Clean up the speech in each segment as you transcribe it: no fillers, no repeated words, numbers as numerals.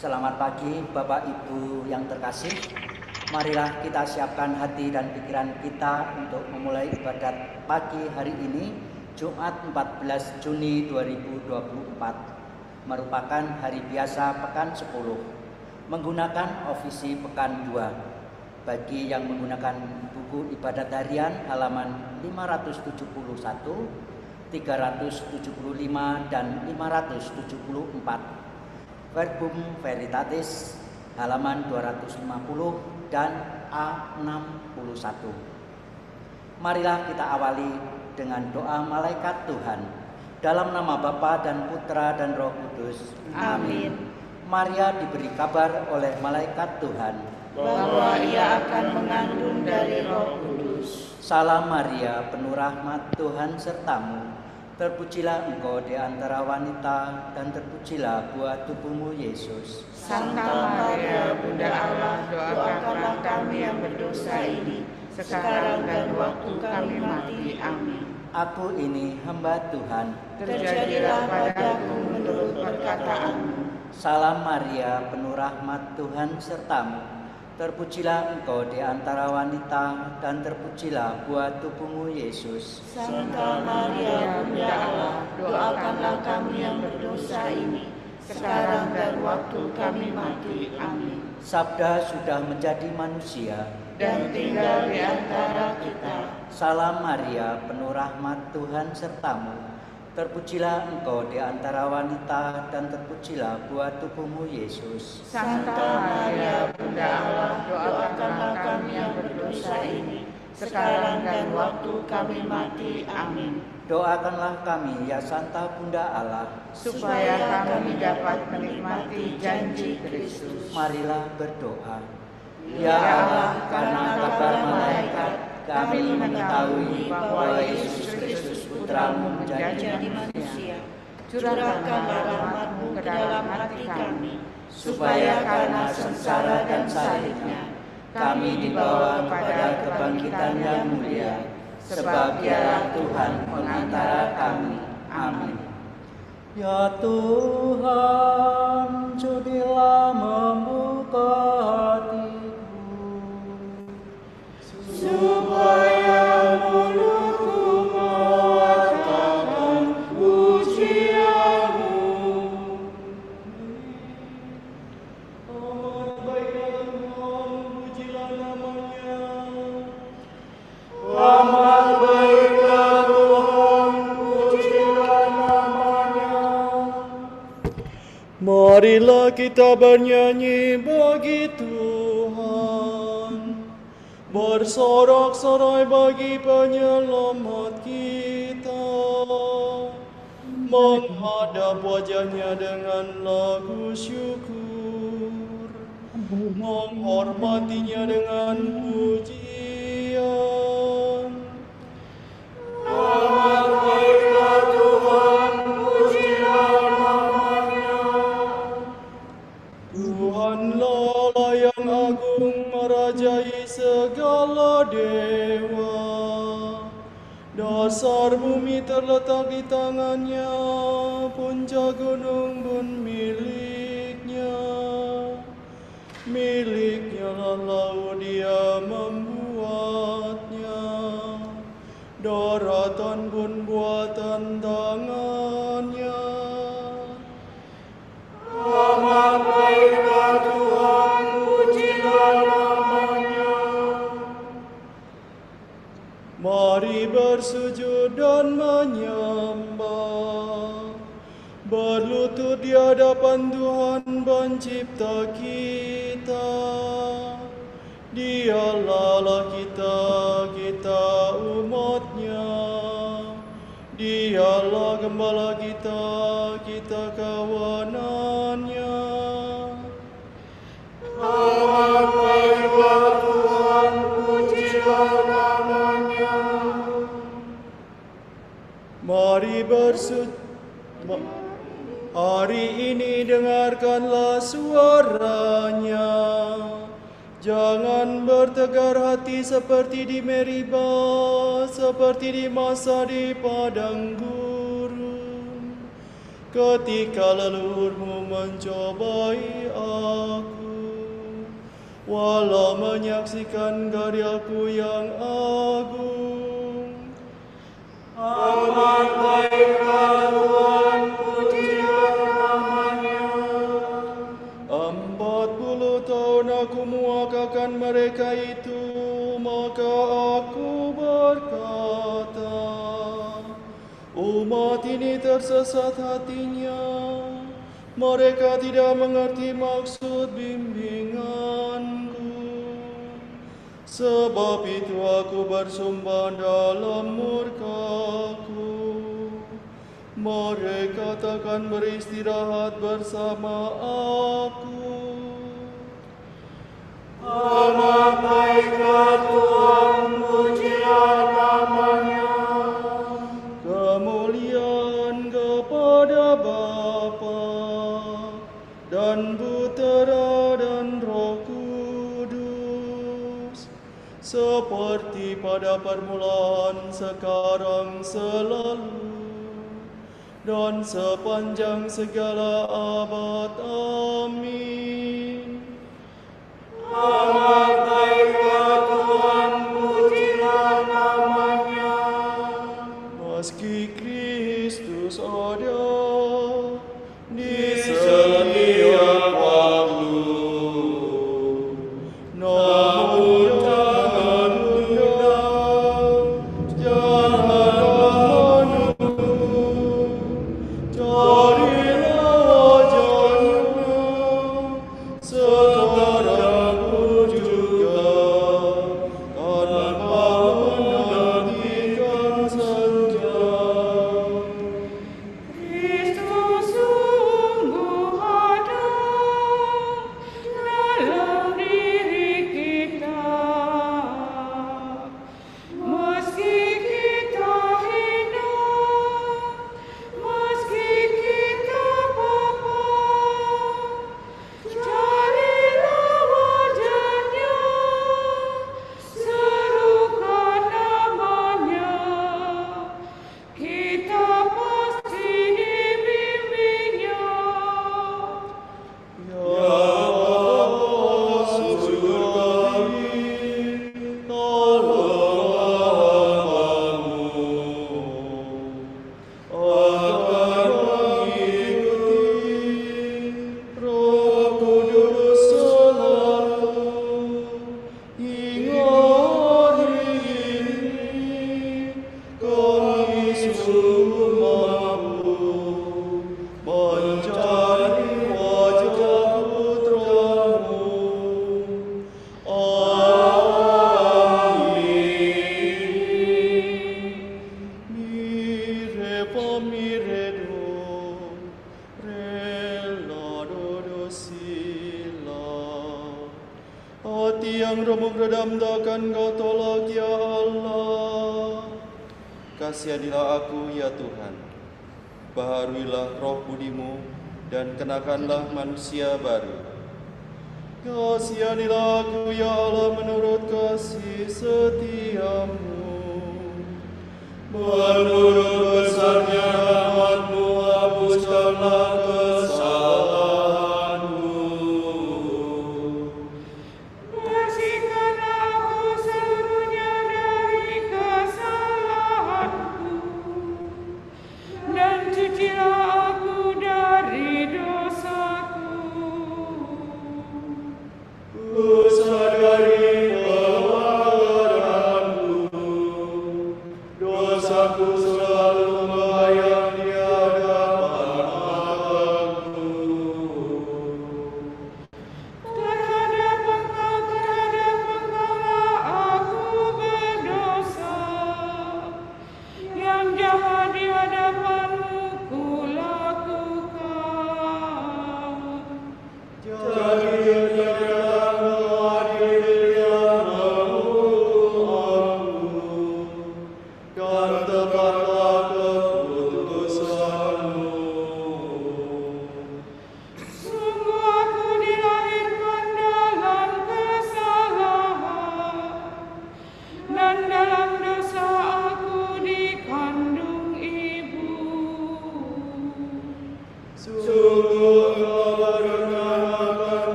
Selamat pagi Bapak Ibu yang terkasih. Marilah kita siapkan hati dan pikiran kita untuk memulai ibadat pagi hari ini, Jumat 14 Juni 2024, merupakan hari biasa pekan 10, menggunakan ofisi pekan 2. Bagi yang menggunakan buku ibadat harian halaman 571, 375 dan 574. Verbum Veritatis halaman 250 dan A61. Marilah kita awali dengan doa malaikat Tuhan. Dalam nama Bapa dan Putra dan Roh Kudus. Amin. Maria diberi kabar oleh malaikat Tuhan bahwa ia akan mengandung dari Roh Kudus. Salam Maria, penuh rahmat, Tuhan sertamu. Terpujilah engkau di antara wanita, dan terpujilah buah tubuhmu Yesus. Santa Maria, Bunda Allah, doakanlah kami yang berdosa ini, sekarang dan waktu kami mati. Amin. Aku ini hamba Tuhan. Terjadilah padaku menurut perkataanmu. Salam Maria, penuh rahmat, Tuhan sertamu. Terpujilah engkau di antara wanita, dan terpujilah buah tubuhmu Yesus. Santa Maria, Bunda Allah, doakanlah kami yang berdosa ini, sekarang dan waktu kami mati. Amin. Sabda sudah menjadi manusia dan tinggal di antara kita. Salam Maria, penuh rahmat, Tuhan sertamu. Terpujilah engkau di antara wanita, dan terpujilah buah tubuhmu Yesus. Santa Maria, Bunda Allah, doakanlah kami yang berdosa ini, sekarang dan waktu kami mati. Amin. Doakanlah kami, ya Santa Bunda Allah, supaya kami dapat menikmati janji Kristus. Marilah berdoa. Ya Allah, karena kabar malaikat, kami mengetahui bahwa Yesus Kristus Putramu menjadi manusia. Curahkanlah rahmat-Mu ke dalam hati kami, supaya karena sengsara dan salibnya, kami dibawa kepada kebangkitan yang mulia, sebab Dialah Tuhan pengantara kami. Amin. Ya Tuhan, sudilah membuka hatiku, supaya mulutku mengatakan pujian-Mu. Amat baiklah Tuhan, pujilah nama-Nya. Amat baiklah Tuhan, pujilah nama-Nya. Marilah kita bernyanyi bagi Tuhan, bersorak-sorai bagi penyelamat kita, menghadap wajah-Nya dengan lagu syukur, menghormati-Nya dengan pujian. Amat baiklah Tuhan, pujilah nama-Nya. Tuhanlah yang agung, merajai segala dewa. Dasar bumi terletak di tangan-Nya, puncak gunung pun milik-Nya. Milik-Nya lah laut, Dia membuatnya. Daratan pun buatan tangan-Nya. Amat baiklah Tuhan, pujilah nama-Nya. Mari bersujud dan menyembah, berlutut di hadapan Tuhan pencipta kita. Dialah Allah kita, kita umat-Nya. Dialah gembala kita, kita kawanan-Nya. Amat baiklah Tuhan, pujilah nama-Nya. Mari bersujud. Hari ini dengarkanlah suara-Nya. Jangan bertegar hati seperti di Meribah, seperti di masa di padang gurun. ketika leluhurmu mencobai aku, walau menyaksikan karyaku yang agung. Amat baiklah Tuhan, pujilah nama-Nya. 40 tahun aku muakakan mereka itu, maka aku berkata, umat ini tersesat hatinya, mereka tidak mengerti maksud bimbinganku. Sebab itu aku bersumpah dalam murkaku, mereka takkan beristirahat bersama aku. Amat baiklah Tuhan, pujilah nama-Nya. Kemuliaan kepada Bapa dan Putera dan Roh Kudus, seperti pada permulaan, sekarang, selalu, dan sepanjang segala abad. Amin. Amat baiklah Tuhan, pujilah nama-Nya. Meski Kristus ada di setiap waktu, namun jangan tunda, janganlah menunggu, carilah wajah-Nya, sekarang pun juga, tanpa menantikan senja. Kristus sungguh ada dalam diri kita. Meski kita hina, meski kita bapa, carilah wajah-Nya, serukan nama-Nya. Kita pasti dibimbing-Nya. Ya Bapa surgawi, tolonglah hamba-Mu agar mengikuti Roh Kudus selalu hingga hari ini. Kami sungguh mampu mencari wajah Putra-Mu. Amin. Mire pamiredo, rela dodosila. Hati yang remuk redam takkan Kau tolak, ya Allah. Kasihanilah aku, ya Tuhan. Baharuilah roh budimu dan kenakanlah manusia baru. Kasihanilah aku, ya Allah, menurut kasih setiamu. Menurut besarnya rahmat-Mu, hapuskanlah kesalahanku. Bersihkanlah aku seluruhnya dari kesalahanku, dan cucilah aku dari dosaku. Ku sadari pelanggaranku, dosaku selalu membahayakan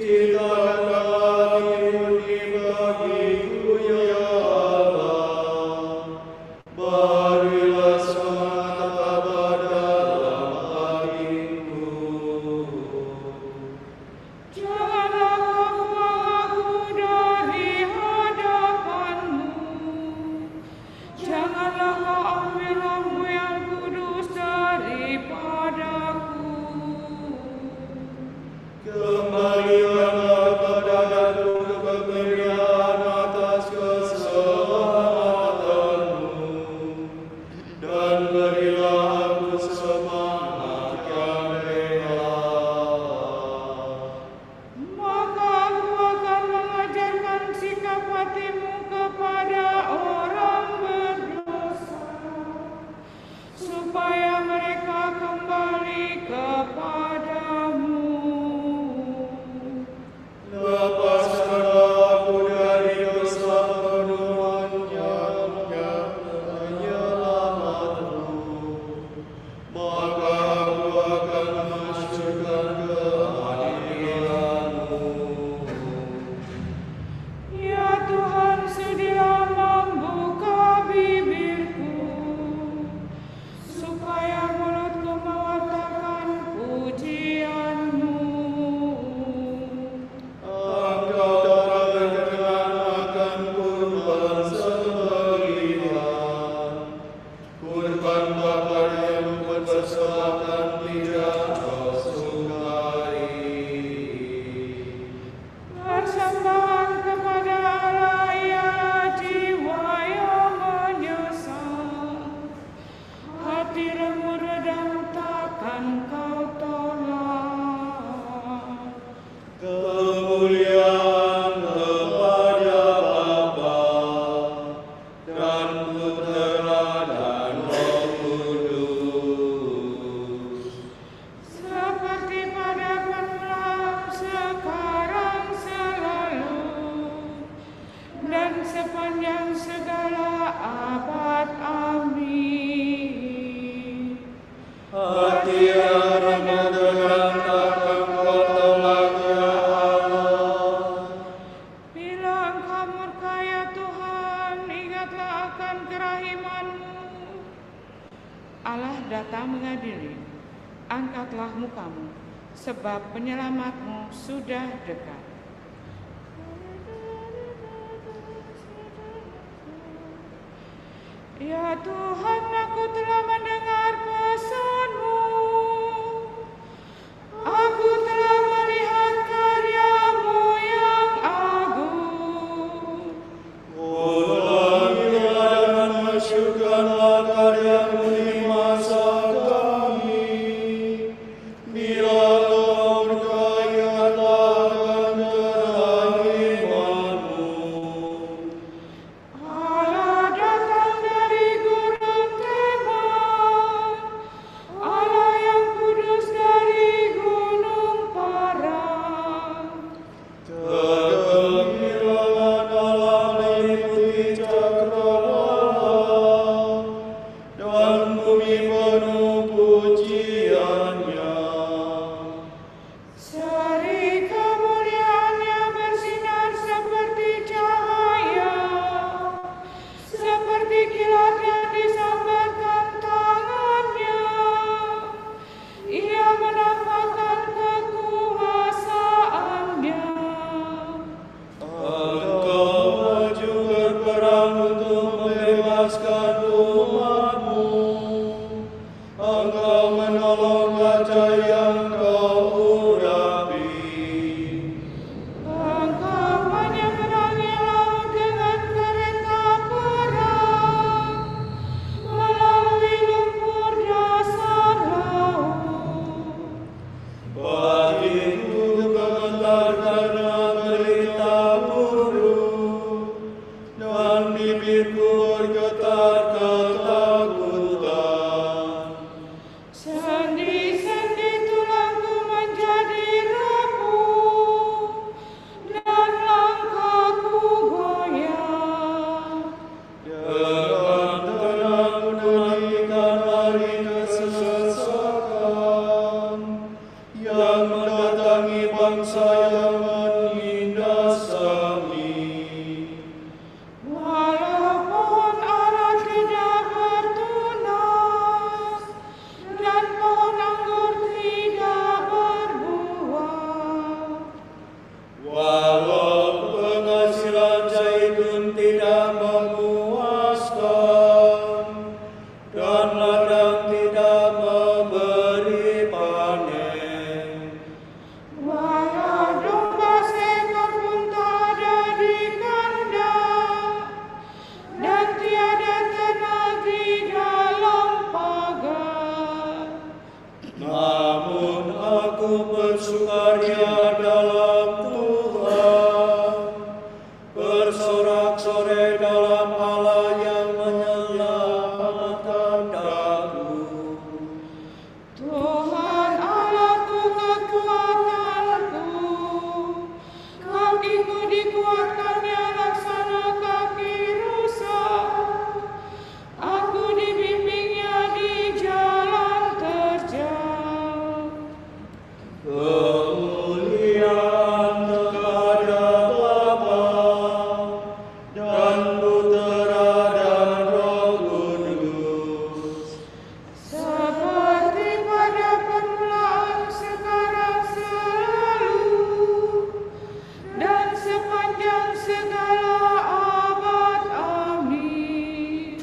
Ciptakanlah hatiku bagiku ya Allah, berilah semangat abad dalam hatiku. Janganlah kau buang aku dari hadapan-Mu. Janganlah kau ambil Roh-Mu yang kudus daripadaku. Kembalikanlah kepadaku keberian atas keselamatanmu, dan berilah aku semangat yang rela. Maka aku akan mengajarkan sikap hati-Mu kepada orang berdosa, supaya mereka kembali kepadamu. Lepaskanlah aku dari dosa penuhannya yang menyelamatku, maka aku akan mensyukurkan kehadiran-Mu. Ya Tuhan, sudilah membuka bibirku, supaya mulutku mengatakan pujian-Mu. Engkau telah berkenan akan kurban sembelihan, kurban bakar yang mempersembahkan tidak kau sukai. Persembahan kepada Allah ialah jiwa yang menyesal, hati remuk redam takkan kau tolak. Kemuliaan kepada Bapa dan Putera dan Roh Kudus, Seperti pada permulaan, sekarang, selalu, dan sepanjang segala abad. Amin. hati yang remuk dengan takkan kau tolak ya Allah. Bila Engkau murka ya Tuhan, ingatlah akan kerahiman-Mu. Allah datang mengadili, angkatlah muka-Mu, sebab penyelamat-Mu sudah dekat. Ya Tuhan, aku telah mendengar pesan-Mu. Aku telah melihat karya-Mu yang agung. Ulangilah dan masyurkanlah karya-Mu di masa kami. Bila Kau murka, ingatlah akan kerahiman-Mu. Allah datang dari gunung Teman, Allah yang kudus dari gunung Paran. Kegembiraan Allah meliputi cakrawala, dan bumi penuh pujiannya. Seri kemuliaannya bersinar seperti cahaya, seperti kilat yang disambarkan tangannya. Ia menampakkan kekuasaannya. Engkau maju berperang untuk membebaskan umat-Mu. Engkau menolong raja yang Kau urapi. Engkau menyeberangi laut dengan kereta perang, melalui lumpur dasar laut. Bagiku gemetar karena berita buruk, dan bibirku bergetar ketakutan. Sendi-sendi tulangku menjadi rapuh, dan langkahku goyah. Dengan tenang menantikan hari kesesakan yang mendatangi bangsa yang berkarya dalam Tuhan, bersorak-sorai dalam Allah yang menyelamatkan daku. Tuhan Allahku kekuatanku, kakiku dikuatkannya laksana kaki rusa. Aku dibimbingnya di jalan terjal. Kemuliaan kepada Bapa dan Putera dan Roh Kudus. Seperti pada permulaan, sekarang, selalu, dan sepanjang segala abad. Amin.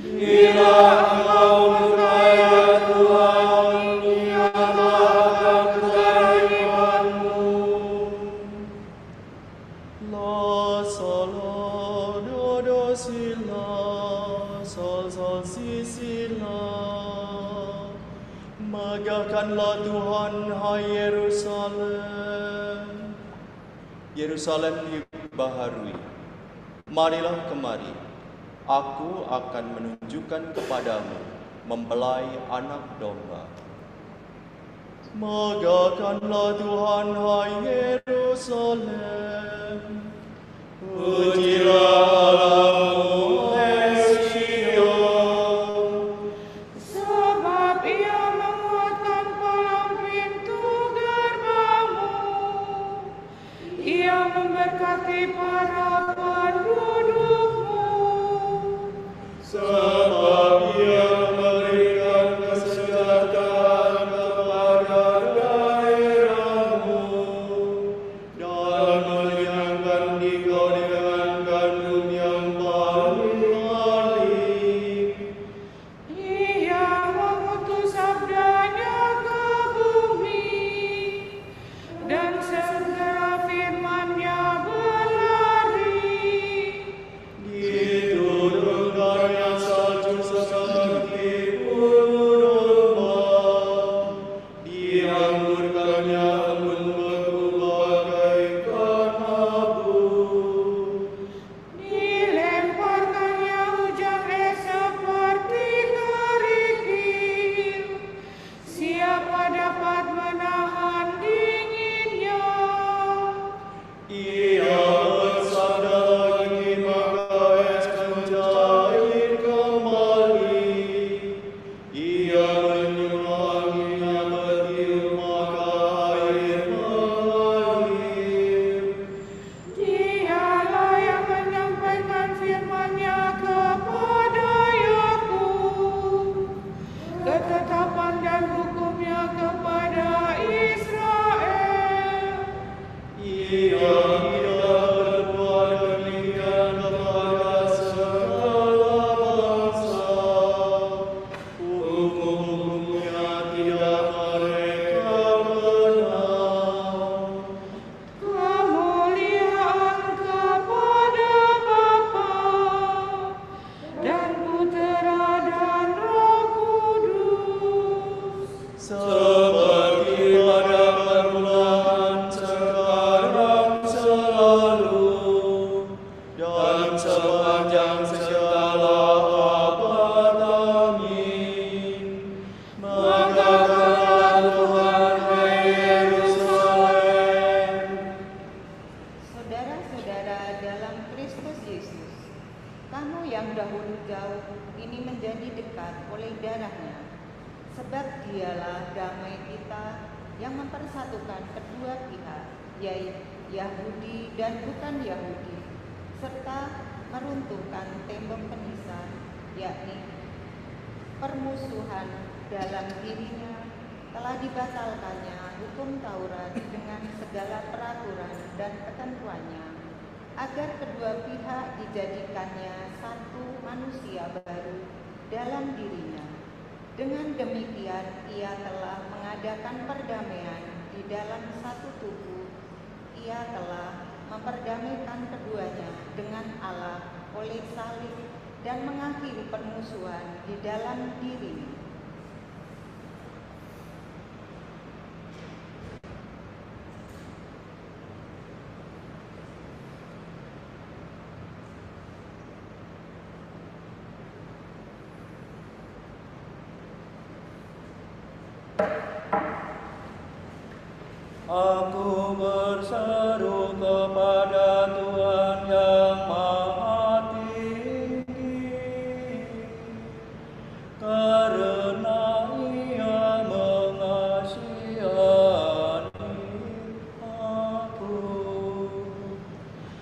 Bila Engkau berkaya Tuhan, nyatakan keajaibanmu. La sol la do do si la, sol sol si si la. Megahkanlah Tuhan, hai Yerusalem. Yerusalem dibaharui. Marilah kemari, aku akan menunjukkan kepadamu mempelai anak domba. Megahkanlah Tuhan, hai Yerusalem. Pujilah Allahmu, hai Sion. Sebab ia menguatkan palang pintu gerbangmu. Ia memberkati para pendudukmu. Sebab Ia memberikan kesejahteraan kepada daerahmu dan mengenyangkan dikau dengan gandum yang berlimpah. Ia mengutus sabdanya ke bumi, dan segera firman-Nya berlari. Diturunkannya salju seperti gunung domba, diangburkannya embun beku bagaikan abu. Dilemparkannya hujan es seperti kerikil. Siapa dapat menahan dinginnya? Ia bersabda lagi, maka es mencair kembali. Ia menyuruh anginnya bertiup, maka air mengalir. Dialah yang menyampaikan firman-Nya kepada Yakub, ketetapan dan hukum-Nya kepada Israel. Ia tidak berbuat demikian kepada segala bangsa. Hukum-hukumnya tidak mereka kenal. Kemuliaan kepada Bapa dan Putera dan Roh Kudus. Seperti pada permulaan, sekarang, selalu, dan sepanjang segala abad. Amin. Megahkanlah Tuhan, hai Yerusalem. Saudara-saudara dalam Kristus Yesus, kamu yang dahulu jauh ini menjadi dekat oleh darah-Nya. Sebab Dialah damai kita yang mempersatukan kedua pihak, yaitu Yahudi dan bukan Yahudi, serta meruntuhkan tembok penisah, yakni permusuhan dalam dirinya. Telah dibatalkannya hukum Taurat dengan segala peraturan dan ketentuannya, agar kedua pihak dijadikannya satu manusia baru dalam dirinya. Dengan demikian ia telah mengadakan perdamaian di dalam satu tubuh. Ia telah memperdamaikan keduanya dengan Allah oleh salib dan mengakhiri permusuhan di dalam dirinya. Aku berseru kepada Tuhan yang Maha Tinggi, karena Ia mengasihani aku.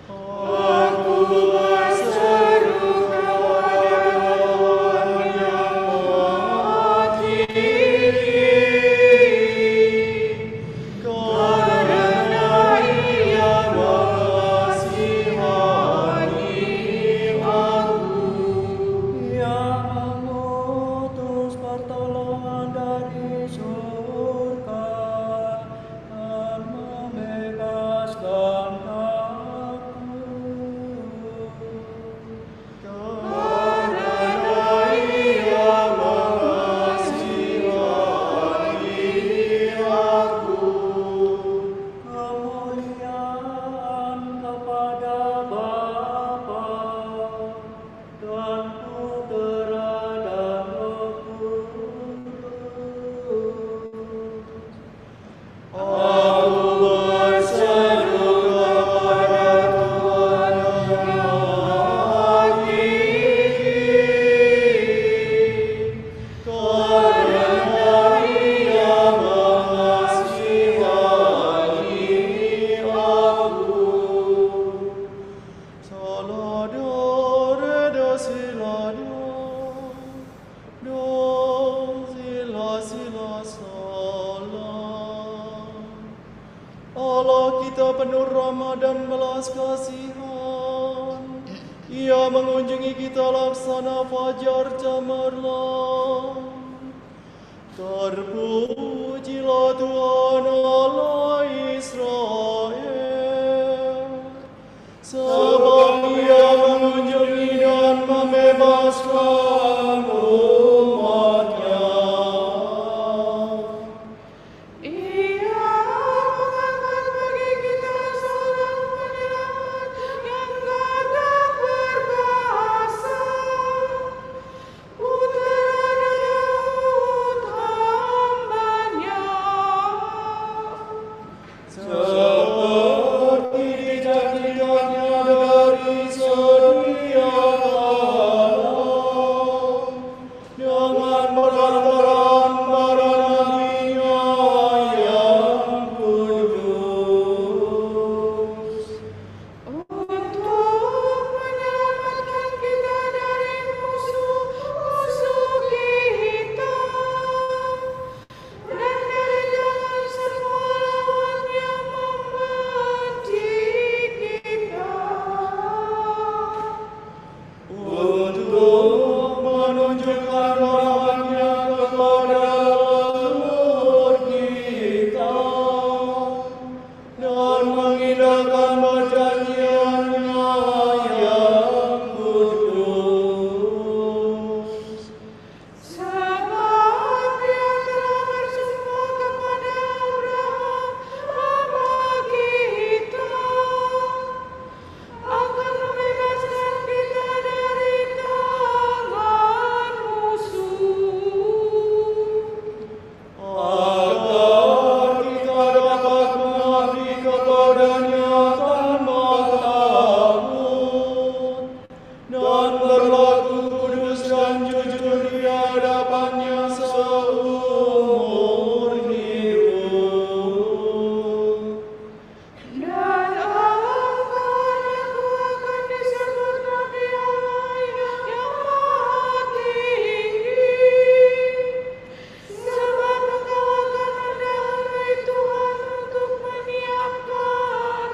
Aku berseru kepada Tuhan yang Maha Tinggi, Allah kita penuh rahmat dan belas kasihan. Ia mengunjungi kita laksana fajar cemerlang. Terpujilah Tuhan Allah Israel, sebab Ia mengunjungi dan membebaskan umatnya. Ia mengangkat bagi kita seorang penyelamat yang gagah perkasa, Putra Daud hamba-Nya. Seperti dijanjikannya dari sedia kala, dengan perantaraan para nabi-Nya yang kudus. Untuk menyelamatkan kita dari musuh-musuh kita dan dari tangan semua lawan yang membenci kita. Untuk menunjukkan rahmat-Nya kepada leluhur kita dan mengindahkan perjanjian-Nya yang kudus. Sebab Dia telah bersumpah kepada Abraham, bapa kita, akan membebaskan kita dari tangan musuh, Agar kita dapat mengabdi kepada-Nya tanpa takut dan berlaku kudus dan jujur di hadapan-Nya seumur hidup. dan angkanya akan disebut Nabi Allah yang Maha Tinggi, sebab Engkau akan mendahului Tuhan untuk menyiapkan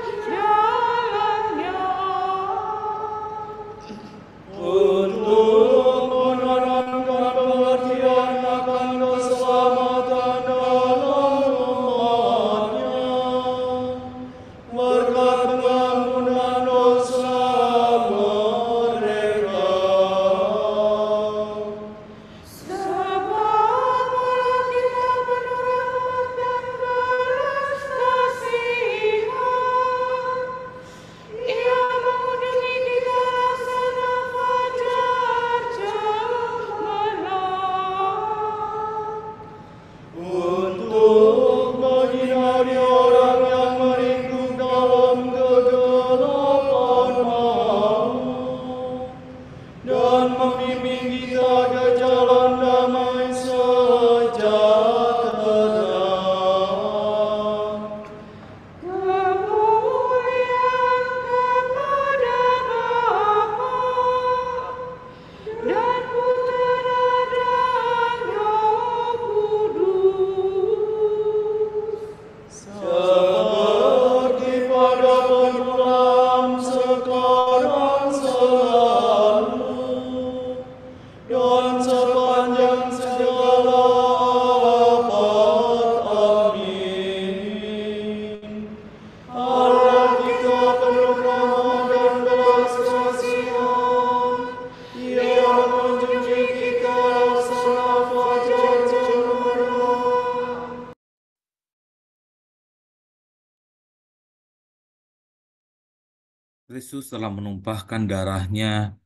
Kristus telah menumpahkan darahnya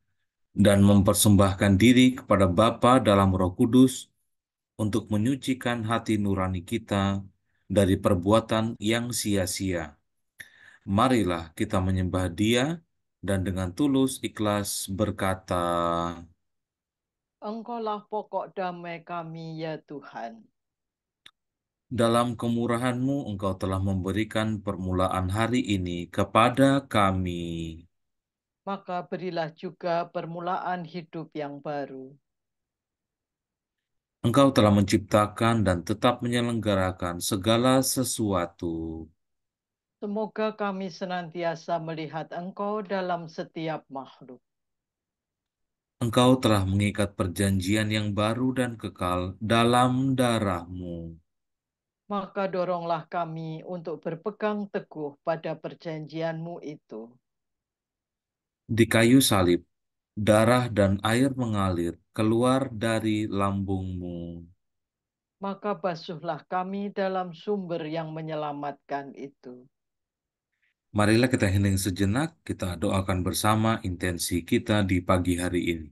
dan mempersembahkan diri kepada Bapa dalam Roh Kudus untuk menyucikan hati nurani kita dari perbuatan yang sia-sia. Marilah kita menyembah Dia dan dengan tulus ikhlas berkata, Engkaulah pokok damai kami, ya Tuhan. dalam kemurahan-Mu Engkau telah memberikan permulaan hari ini kepada kami. Maka berilah juga permulaan hidup yang baru. Engkau telah menciptakan dan tetap menyelenggarakan segala sesuatu. Semoga kami senantiasa melihat Engkau dalam setiap makhluk. Engkau telah mengikat perjanjian yang baru dan kekal dalam darah-Mu. Maka doronglah kami untuk berpegang teguh pada perjanjian-Mu itu. Di kayu salib, darah dan air mengalir keluar dari lambung-Mu. Maka basuhlah kami dalam sumber yang menyelamatkan itu. Marilah kita hening sejenak, kita doakan bersama intensi kita di pagi hari ini.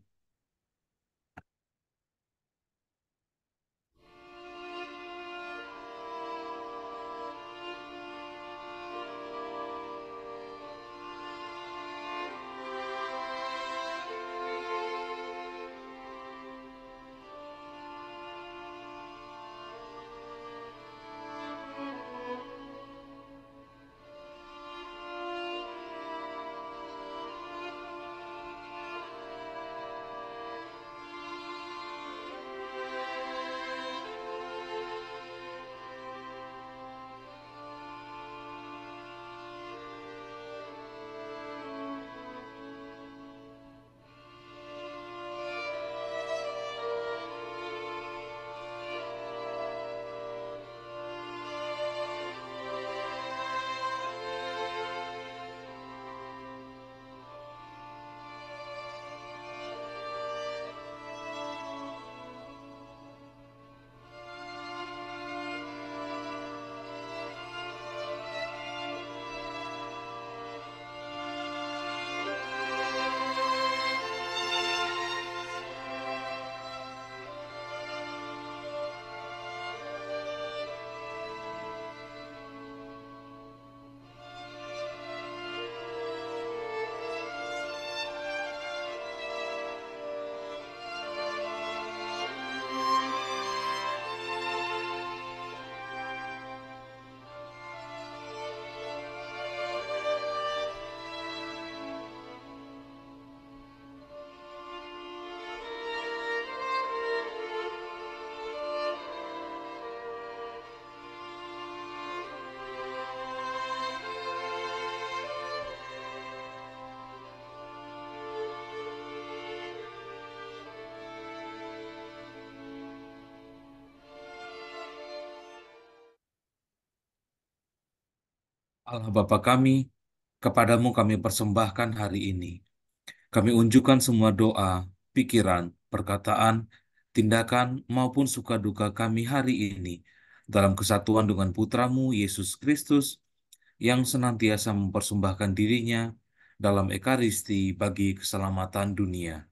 Allah Bapa kami, kepadamu kami persembahkan hari ini. Kami unjukkan semua doa, pikiran, perkataan, tindakan, maupun suka duka kami hari ini dalam kesatuan dengan Putramu Yesus Kristus yang senantiasa mempersembahkan dirinya dalam Ekaristi bagi keselamatan dunia.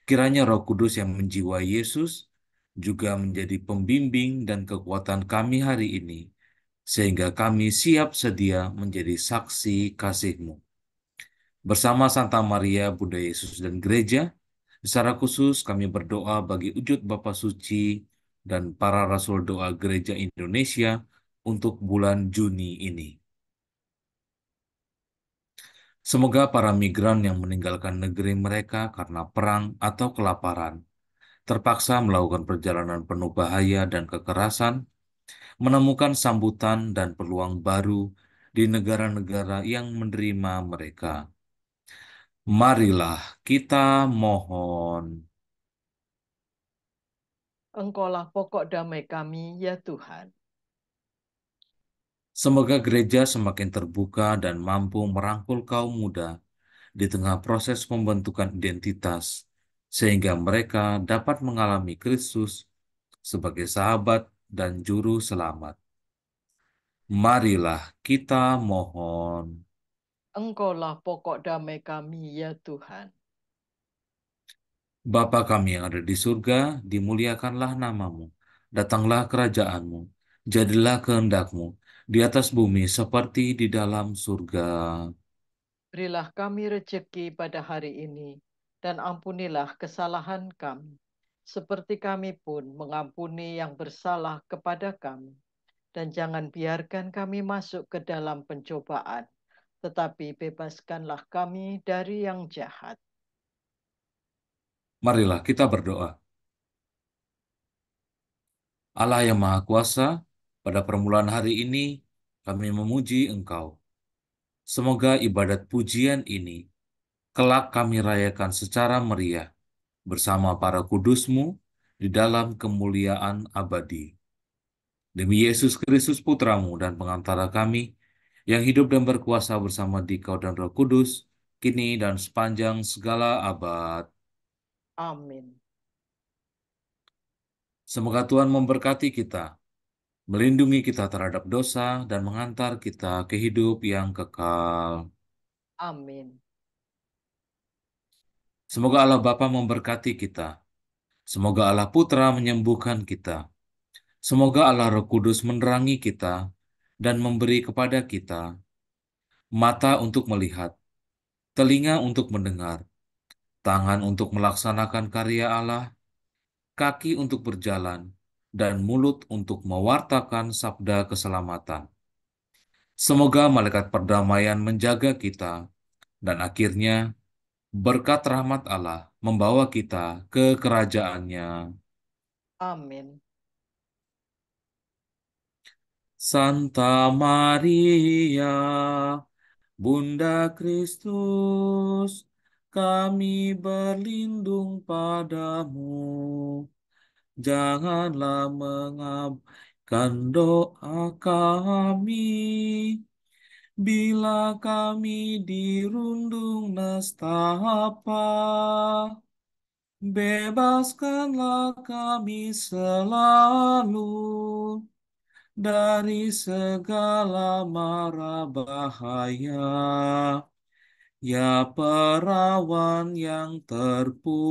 Kiranya Roh Kudus yang menjiwai Yesus juga menjadi pembimbing dan kekuatan kami hari ini, sehingga kami siap sedia menjadi saksi kasih-Mu. Bersama Santa Maria, Bunda Yesus dan Gereja, secara khusus kami berdoa bagi wujud Bapa Suci dan para Rasul Doa Gereja Indonesia untuk bulan Juni ini. Semoga para migran yang meninggalkan negeri mereka karena perang atau kelaparan, terpaksa melakukan perjalanan penuh bahaya dan kekerasan, menemukan sambutan dan peluang baru di negara-negara yang menerima mereka. Marilah kita mohon. Engkaulah pokok damai kami, ya Tuhan. Semoga gereja semakin terbuka dan mampu merangkul kaum muda di tengah proses pembentukan identitas, sehingga mereka dapat mengalami Kristus sebagai sahabat dan juru selamat. Marilah kita mohon. Engkaulah pokok damai kami, ya Tuhan. Bapa kami yang ada di surga, dimuliakanlah namamu. Datanglah kerajaanmu. Jadilah kehendakmu di atas bumi seperti di dalam surga. Berilah kami rejeki pada hari ini, dan ampunilah kesalahan kami, seperti kami pun mengampuni yang bersalah kepada kami. Dan jangan biarkan kami masuk ke dalam pencobaan, tetapi bebaskanlah kami dari yang jahat. Marilah kita berdoa. Allah yang Maha Kuasa, pada permulaan hari ini kami memuji Engkau. Semoga ibadat pujian ini kelak kami rayakan secara meriah bersama para kudus-Mu di dalam kemuliaan abadi. Demi Yesus Kristus Putramu dan pengantara kami, yang hidup dan berkuasa bersama Dikau dan Roh Kudus, kini dan sepanjang segala abad. Amin. Semoga Tuhan memberkati kita, melindungi kita terhadap dosa, dan mengantar kita ke hidup yang kekal. Amin. Semoga Allah Bapa memberkati kita. Semoga Allah Putra menyembuhkan kita. Semoga Allah Roh Kudus menerangi kita dan memberi kepada kita mata untuk melihat, telinga untuk mendengar, tangan untuk melaksanakan karya Allah, kaki untuk berjalan, dan mulut untuk mewartakan sabda keselamatan. Semoga malaikat perdamaian menjaga kita, dan akhirnya berkat rahmat Allah membawa kita ke kerajaannya. Amin. Santa Maria, Bunda Kristus, kami berlindung padamu. Janganlah mengabaikan doa kami bila kami dirundung nestapa. Bebaskanlah kami selalu dari segala mara bahaya. Ya perawan yang terpuji.